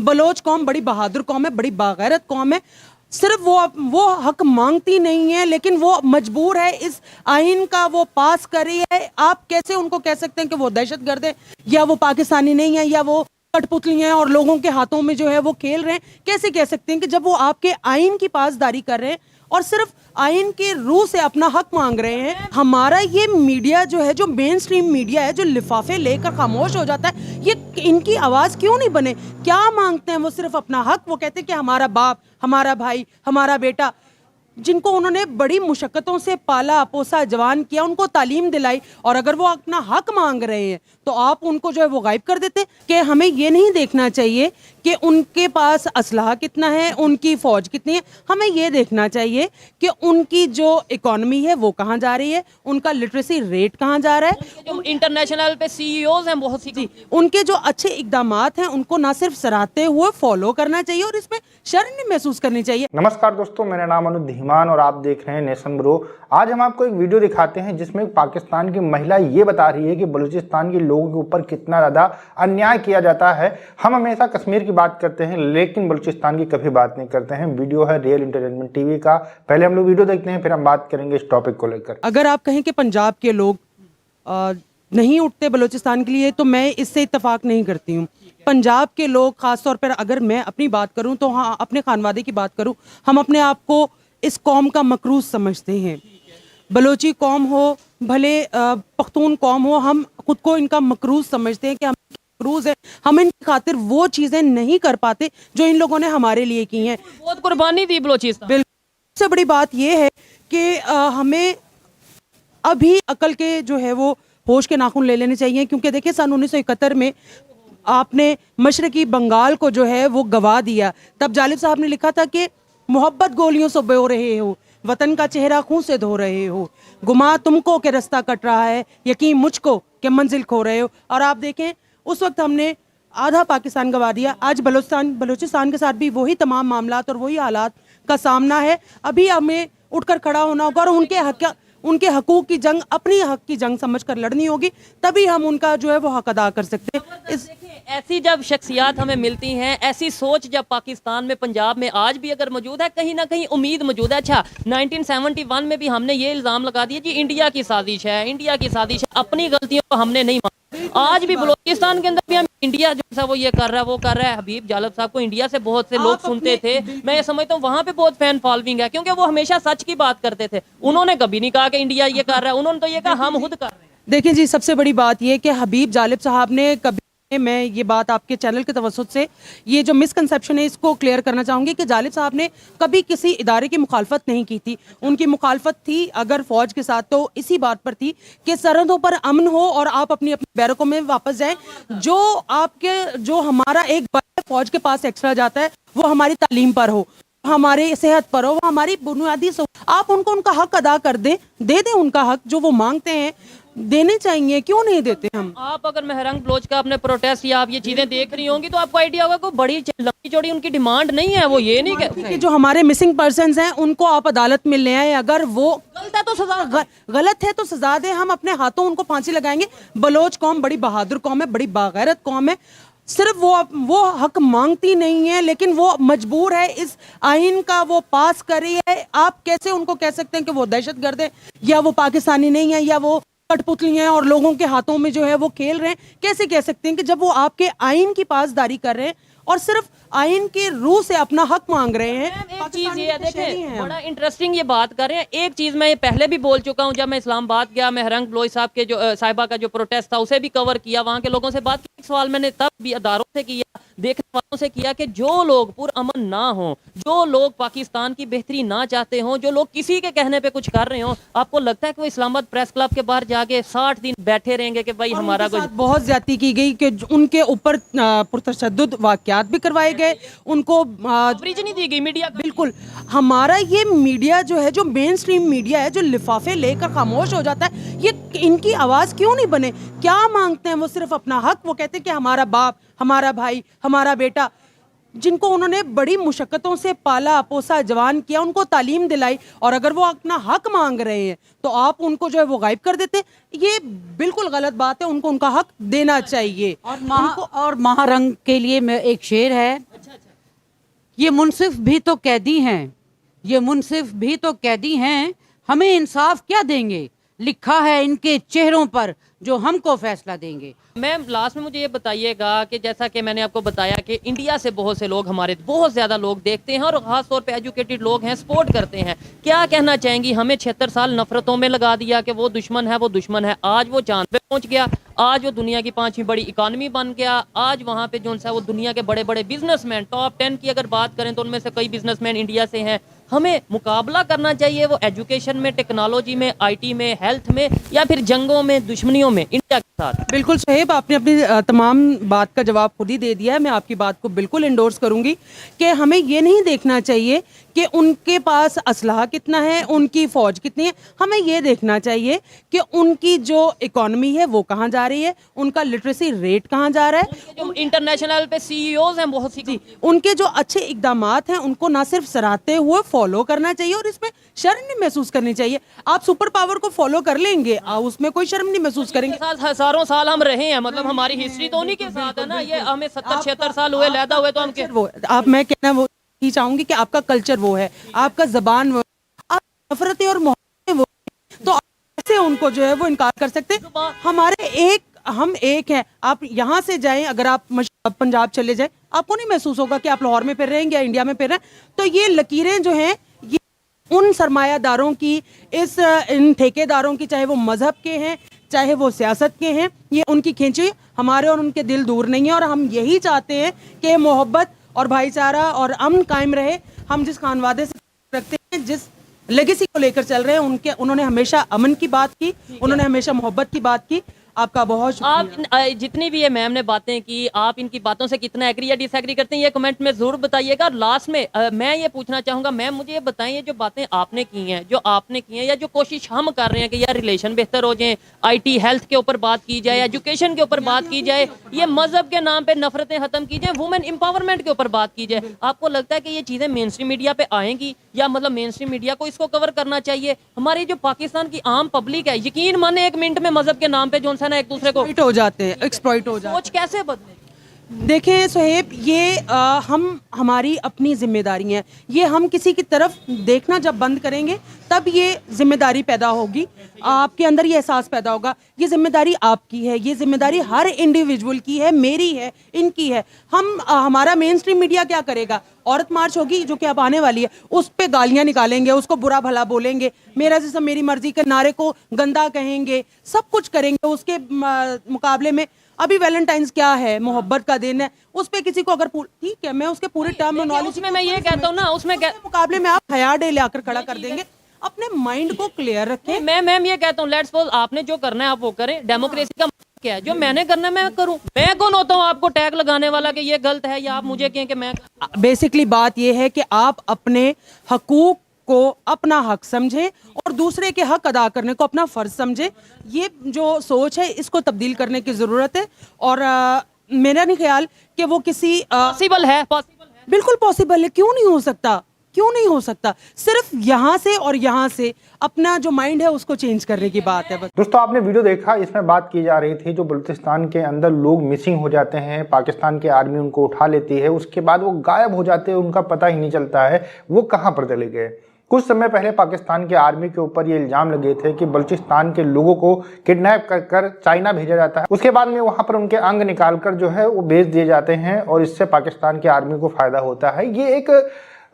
Bloch कौम बड़ी बहादुर कौम है, बड़ी बागैरत कौम है। सिर्फ वो हक मांगती नहीं है, लेकिन वो मजबूर है इस आइन का वो पास करी है। आप कैसे उनको कह सकते हैं कि वो दहशतगर्द है, या वो पाकिस्तानी नहीं है, या वो कठपुतली हैं और लोगों के हाथों में जो है वो खेल रहे हैं? कैसे कह सकते हैं कि जब वो आपके आइन की पासदारी कर रहे हैं और सिर्फ आइन के रूह से अपना हक मांग रहे हैं? हमारा ये मीडिया जो है, जो मेन स्ट्रीम मीडिया है, जो लिफाफे लेकर खामोश हो जाता है, ये इनकी आवाज क्यों नहीं बने? क्या मांगते हैं वो? सिर्फ अपना हक। वो कहते हैं कि हमारा बाप, हमारा भाई, हमारा बेटा, जिनको उन्होंने बड़ी मुशक्कतों से पाला पोसा, जवान किया, उनको तालीम दिलाई, और अगर वो अपना हक मांग रहे हैं तो आप उनको जो है वो गायब कर देते। कि हमें ये नहीं देखना चाहिए कि उनके पास असलहा कितना है, उनकी फौज कितनी है। हमें ये देखना चाहिए कि उनकी जो इकोनॉमी है वो कहाँ जा रही है, उनका लिटरेसी रेट कहाँ जा रहा है। जो इंटरनेशनल पे सीईओज हैं बहुत सी, उनके जो अच्छे इकदामात हैं उनको ना सिर्फ सराहते हुए फॉलो करना चाहिए और इसमें शर्म नहीं महसूस करनी चाहिए। नमस्कार दोस्तों, मेरा नाम अनुज धीमान और आप देख रहे हैं नेशन ब्रो। आज हम आपको एक वीडियो दिखाते हैं जिसमें पाकिस्तान की महिला ये बता रही है कि बलूचिस्तान के लोगों के ऊपर कितना ज़्यादा अन्याय किया जाता है। हम हमेशा कश्मीर की बात करते हैं लेकिन बलूचिस्तान की कभी बात नहीं करते हैं। वीडियो है रियल एंटरटेनमेंट टीवी का। पहले हम लोग वीडियो देखते हैं, फिर हम बात करेंगे इस टॉपिक को लेकर। अगर आप कहें कि पंजाब के लोग नहीं उठते बलूचिस्तान के लिए, तो मैं इससे इत्तेफाक नहीं करती हूँ। पंजाब के लोग खासतौर पर, अगर मैं अपनी बात करूं तो हाँ, अपने खानवादे की बात करूं, हम अपने आप को इस कौम का मकरूज समझते हैं। बलोची कौम हो, भले पख्तून कौम हो, हम खुद को इनका मकरूज समझते हैं कि हम मकरूज है। हम इनकी खातिर वो चीज़ें नहीं कर पाते जो इन लोगों ने हमारे लिए की हैं। बहुत कुर्बानी दी बलोचिस्तान। बिल्कुल। सबसे बड़ी बात यह है कि हमें अभी अकल के जो है वो होश के नाखून ले लेने चाहिए, क्योंकि देखिए सन 1971 में आपने मशरकी बंगाल को जो है वो गवा दिया। तब जालिब साहब ने लिखा था कि मोहब्बत गोलियों से बो रहे हो, वतन का चेहरा खून से धो रहे हो, गुमा तुमको के रास्ता कट रहा है, यकीन मुझको के मंजिल खो रहे हो। और आप देखें उस वक्त हमने आधा पाकिस्तान गवा दिया। आज बलूचिस्तान के साथ भी वही तमाम मामलात और वही हालात का सामना है। अभी हमें उठकर खड़ा होना होगा और उनके हकूक की जंग अपनी हक की जंग समझकर लड़नी होगी, तभी हम उनका जो है वो हक अदा कर सकते हैं। ऐसी जब शख्सियात हमें मिलती हैं, ऐसी सोच जब पाकिस्तान में, पंजाब में आज भी अगर मौजूद है, कहीं ना कहीं उम्मीद मौजूद है। अच्छा, 1971 में भी हमने ये इल्ज़ाम लगा दिया कि इंडिया की साजिश है, इंडिया की साजिश है, अपनी गलतियों को हमने नहीं माना। आज भी बलूचिस्तान के अंदर भी हम इंडिया जो सा वो ये कर रहा है, वो कर रहा है। हबीब जालिब साहब को इंडिया से बहुत से लोग सुनते थे। मैं ये समझता हूँ वहां पे बहुत फैन फॉलोइंग है, क्योंकि वो हमेशा सच की बात करते थे। उन्होंने कभी नहीं कहा कि इंडिया ये कर रहा है, उन्होंने तो ये कहा हम खुद कर रहे हैं। देखिए जी, सबसे बड़ी बात ये कि हबीब जालिब साहब ने कभी, मैं ये बात आपके चैनल के तवज्जुद से, ये जो मिसकंसेप्शन है इसको क्लियर करना चाहूँगी कि जालिब साहब ने कभी किसी इदारे की मुखालफत नहीं की थी। उनकी मुखालफत थी अगर फौज के साथ तो इसी बात पर थी कि सरहदों पर अमन हो और आप अपनी अपनी बैरकों में वापस जाएं। जो हमारा एक बल फौज के पास एक्स्ट्रा जाता है वो हमारी तालीम पर हो, हमारे सेहत पर हो, वो हमारी बुनियादी आप उनको उनका हक अदा कर दे दें उनका हक जो वो मांगते हैं देने चाहिए। क्यों नहीं देते हम? आप अगर महरंग बलोच का अपने प्रोटेस्ट या आप ये चीजें देख रही होंगी तो आपको आइडिया होगा कोई बड़ी लंबी चौड़ी उनकी डिमांड नहीं है। वो ये नहीं कहते कि जो हमारे मिसिंग पर्संस हैं उनको आप अदालत में ले आए, अगर वो गलत है तो सजा, गलत है तो सजा दें। हम अपने हाथों उनको फांसी लगाएंगे। बलोच कौम बड़ी बहादुर कौम है, बड़ी बागैरत कौम है। सिर्फ वो हक मांगती नहीं है, लेकिन वो मजबूर है इस आइन का वो पास करी है। आप कैसे उनको कह सकते हैं कि वो दहशतगर्द है, या वो पाकिस्तानी नहीं है, या वो कठपुतली हैं और लोगों के हाथों में जो है वो खेल रहे हैं? कैसे कह सकते हैं कि जब वो आपके आइन की पासदारी कर रहे हैं और सिर्फ आइन के रूह से अपना हक मांग रहे हैं? एक चीज ये देखें, बड़ा इंटरेस्टिंग ये बात कर रहे हैं। एक चीज मैं ये पहले भी बोल चुका हूं, जब मैं इस्लामाबाद गया, महरंग बलोच साहब के जो साहिबा का जो प्रोटेस्ट था उसे भी कवर किया, वहां के लोगों से बात की। एक सवाल मैंने तब भी अदारों से किया, देखने वालों से किया कि जो लोग पुरअमन ना हो, जो लोग पाकिस्तान की बेहतरी ना चाहते हों, जो लोग किसी के कहने पे कुछ कर रहे हो, आपको लगता है कि वो इस्लामाबाद प्रेस क्लब के बाहर जाके 60 दिन बैठे रहेंगे कि भाई हमारा कुछ? बहुत ज्यादती की गई कि उनके ऊपर पुरतशद्दुद वाकयात भी करवाए गए, उनको कवरेज नहीं दी गई मीडिया। बिल्कुल। हमारा ये मीडिया जो है, जो मेन स्ट्रीम मीडिया है, जो लिफाफे लेकर खामोश हो जाता है, ये इनकी आवाज क्यों नहीं बने? क्या मांगते हैं वो? सिर्फ अपना हक। वो कहते हैं कि हमारा बाप, हमारा भाई, हमारा बेटा, जिनको उन्होंने बड़ी मुशक्कतों से पाला पोसा जवान किया, उनको तालीम दिलाई, और अगर वो अपना हक मांग रहे हैं तो आप उनको जो है वो गायब कर देते, ये बिल्कुल गलत बात है। उनको उनका हक देना चाहिए। और महारंग के लिए मैं एक शेर है, ये मुंसिफ भी तो कैदी हैं, ये मुंसिफ भी तो कैदी हैं, हमें इंसाफ क्या देंगे, लिखा है इनके चेहरों पर जो हमको फैसला देंगे। मैम लास्ट में मुझे ये बताइएगा कि जैसा कि मैंने आपको बताया कि इंडिया से बहुत से लोग, हमारे बहुत ज़्यादा लोग देखते हैं और ख़ास तौर पे एजुकेटेड लोग हैं, सपोर्ट करते हैं, क्या कहना चाहेंगी? हमें 76 साल नफरतों में लगा दिया कि वो दुश्मन है, वो दुश्मन है। आज वो चांद पे पहुंच गया, आज वो दुनिया की 5वीं बड़ी इकानमी बन गया, आज वहाँ पे जो है वो दुनिया के बड़े बड़े बिजनेसमैन, टॉप 10 की अगर बात करें तो उनमें से कई बिजनेसमैन इंडिया से हैं। हमें मुकाबला करना चाहिए वो एजुकेशन में, टेक्नोलॉजी में, आईटी में, हेल्थ में, या फिर जंगों में, दुश्मनियों में इंडिया के साथ? बिल्कुल सोहेब, आपने अपनी तमाम बात का जवाब खुद ही दे दिया है। मैं आपकी बात को बिल्कुल इंडोर्स करूंगी कि हमें ये नहीं देखना चाहिए कि उनके पास असलहा कितना है, उनकी फौज कितनी है। हमें ये देखना चाहिए कि उनकी जो इकोनॉमी है वो कहाँ जा रही है, उनका लिटरेसी रेट कहाँ जा रहा है। जो इंटरनेशनल पे सीईओज हैं बहुत सी, उनके जो अच्छे इकदामात हैं उनको ना सिर्फ सराहते हुए फॉलो करना चाहिए और इसमें शर्म नहीं महसूस करनी चाहिए। आप सुपर पावर को फॉलो कर लेंगे, आप उसमें कोई शर्म नहीं महसूस करेंगे। हजारों साल हम रहे हैं, मतलब हमारी हिस्ट्री तो उन्हीं के साथ है ना। ये हमें 70-76 साल हुए लैदा हुए, तो हम वो आप, मैं कहना वो ही चाहूंगी कि आपका कल्चर वो है, आपका जबान वो है, आप नफरतें और मोहब्बतें वो है, तो ऐसे उनको जो है वो इनकार कर सकते हैं। हम एक हैं। आप यहाँ से जाएं, अगर आप पंजाब चले जाएं, आपको नहीं महसूस होगा कि आप लाहौर में फिर रहे हैं या इंडिया में फिर रहे हैं। तो ये लकीरें जो हैं ये उन सरमायादारों की, इन ठेकेदारों की, चाहे वो मजहब के हैं चाहे वो सियासत के हैं, ये उनकी खींची, हमारे और उनके दिल दूर नहीं है। और हम यही चाहते हैं कि मोहब्बत और भाईचारा और अमन कायम रहे। हम जिस खानवादे से रखते हैं, जिस लेगेसी को लेकर चल रहे हैं, उन्होंने हमेशा अमन की बात की, उन्होंने हमेशा मोहब्बत की बात की। आपका बहुत शुक्रिया। आप जितनी भी ये मैम ने बातें की, आप इनकी बातों से कितना एग्री या डिसएग्री करते हैं, ये कमेंट में जरूर बताइएगा। और लास्ट में मैं ये पूछना चाहूंगा, मैम मुझे ये बताइए, जो बातें आपने की हैं, जो आपने की हैं, या जो कोशिश हम कर रहे हैं कि यार रिलेशन बेहतर हो जाए, आईटी हेल्थ के ऊपर बात की जाए, एजुकेशन के ऊपर बात की जाए, ये मजहब के नाम पे नफरतें खत्म की जाए, वुमेन एम्पावरमेंट के ऊपर बात की जाए, आपको लगता है कि ये चीजें मेन स्ट्रीम मीडिया पे आएंगी, या मतलब मेन स्ट्रीम मीडिया को इसको कवर करना चाहिए? हमारी जो पाकिस्तान की आम पब्लिक है, यकीन माने 1 मिनट में मजहब के नाम पे जो है ना एक दूसरे को हो जाते हैं, एक्सप्लॉइट हो जाते हैं। सोच कैसे बदले? देखें सोहेब, ये हमारी अपनी जिम्मेदारी है। ये हम किसी की तरफ देखना जब बंद करेंगे तब ये जिम्मेदारी पैदा होगी, आपके अंदर ये एहसास पैदा होगा। ये जिम्मेदारी आपकी है, ये जिम्मेदारी हर इंडिविजुअल की है, मेरी है, इनकी है। हमारा मेन स्ट्रीम मीडिया क्या करेगा? औरत मार्च होगी जो कि अब आने वाली है, उस पे गालियां निकालेंगे, उसको बुरा भला बोलेंगे, मेरा जिस्म मेरी मर्जी के नारे को गंदा कहेंगे, सब कुछ करेंगे। उसके मुकाबले में अभी वैलेंटाइंस क्या है, मोहब्बत का दिन है, उस पे किसी को अगर ठीक है, मैं उसके पूरे टर्मिनोलॉजी में मैं ये कहता हूँ ना, उसमें मुकाबले में आप हया डे लाकर खड़ा कर देंगे। अपने माइंड को क्लियर रखें। मैं ये कहता हूँ, लेट्स सपोज आपने जो करना है आप वो करें। डेमोक्रेसी का मतलब क्या है? जो मैंने करना है मैं करूं। मैं कौन होता हूँ आपको टैग लगाने वाला कि ये गलत है, या आप मुझे कहें कि मैं? बेसिकली बात ये है कि आप अपने हकूक को अपना हक समझे और दूसरे के हक अदा करने को अपना फर्ज समझे। ये जो सोच है इसको तब्दील करने की जरूरत है। और मेरा नहीं ख्याल कि वो किसी पॉसिबल है। बिल्कुल पॉसिबल है, क्यों नहीं हो सकता, क्यों नहीं हो सकता? सिर्फ यहाँ से और यहाँ से अपना जो माइंड है उसको चेंज करने की बात है बस। दोस्तों आपने वीडियो देखा, इसमें बात की जा रही थी जो बलूचिस्तान के अंदर लोग मिसिंग हो जाते हैं, पाकिस्तान की आर्मी उनको उठा लेती है, उसके बाद वो गायब हो जाते हैं, उनका पता ही नहीं चलता है वो कहाँ पर चले गए। कुछ समय पहले पाकिस्तान की आर्मी के ऊपर ये इल्जाम लगे थे कि बलूचिस्तान के लोगों को किडनैप कर चाइना भेजा जाता है, उसके बाद में वहां पर उनके अंग निकालकर जो है वो भेज दिए जाते हैं और इससे पाकिस्तान की आर्मी को फायदा होता है। ये एक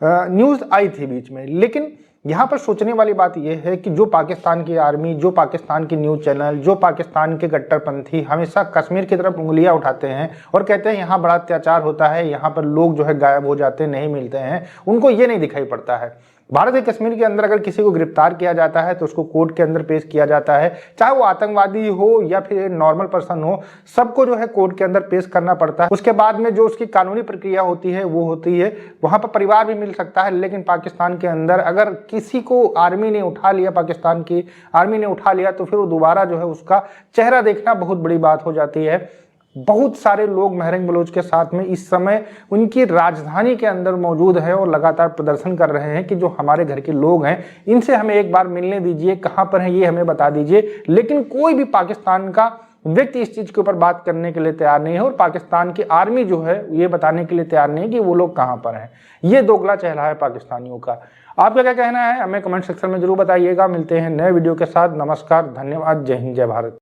न्यूज़ आई थी बीच में। लेकिन यहाँ पर सोचने वाली बात यह है कि जो पाकिस्तान की आर्मी, जो पाकिस्तान की न्यूज़ चैनल, जो पाकिस्तान के कट्टरपंथी हमेशा कश्मीर की तरफ उंगलियां उठाते हैं और कहते हैं यहाँ बड़ा अत्याचार होता है, यहाँ पर लोग जो है गायब हो जाते हैं, नहीं मिलते हैं, उनको ये नहीं दिखाई पड़ता है। भारत के कश्मीर के अंदर अगर किसी को गिरफ्तार किया जाता है तो उसको कोर्ट के अंदर पेश किया जाता है, चाहे वो आतंकवादी हो या फिर नॉर्मल पर्सन हो, सबको जो है कोर्ट के अंदर पेश करना पड़ता है। उसके बाद में जो उसकी कानूनी प्रक्रिया होती है वो होती है, वहां पर परिवार भी मिल सकता है। लेकिन पाकिस्तान के अंदर अगर किसी को आर्मी ने उठा लिया, पाकिस्तान की आर्मी ने उठा लिया, तो फिर वो दोबारा जो है उसका चेहरा देखना बहुत बड़ी बात हो जाती है। बहुत सारे लोग महरंग बलोच के साथ में इस समय उनकी राजधानी के अंदर मौजूद है और लगातार प्रदर्शन कर रहे हैं कि जो हमारे घर के लोग हैं इनसे हमें एक बार मिलने दीजिए, कहां पर हैं ये हमें बता दीजिए। लेकिन कोई भी पाकिस्तान का व्यक्ति इस चीज के ऊपर बात करने के लिए तैयार नहीं है और पाकिस्तान की आर्मी जो है ये बताने के लिए तैयार नहीं है कि वो लोग कहां पर हैं। ये दोगला चेहरा है पाकिस्तानियों का। आपका क्या कहना है हमें कमेंट सेक्शन में जरूर बताइएगा। मिलते हैं नए वीडियो के साथ। नमस्कार, धन्यवाद, जय हिंद, जय भारत।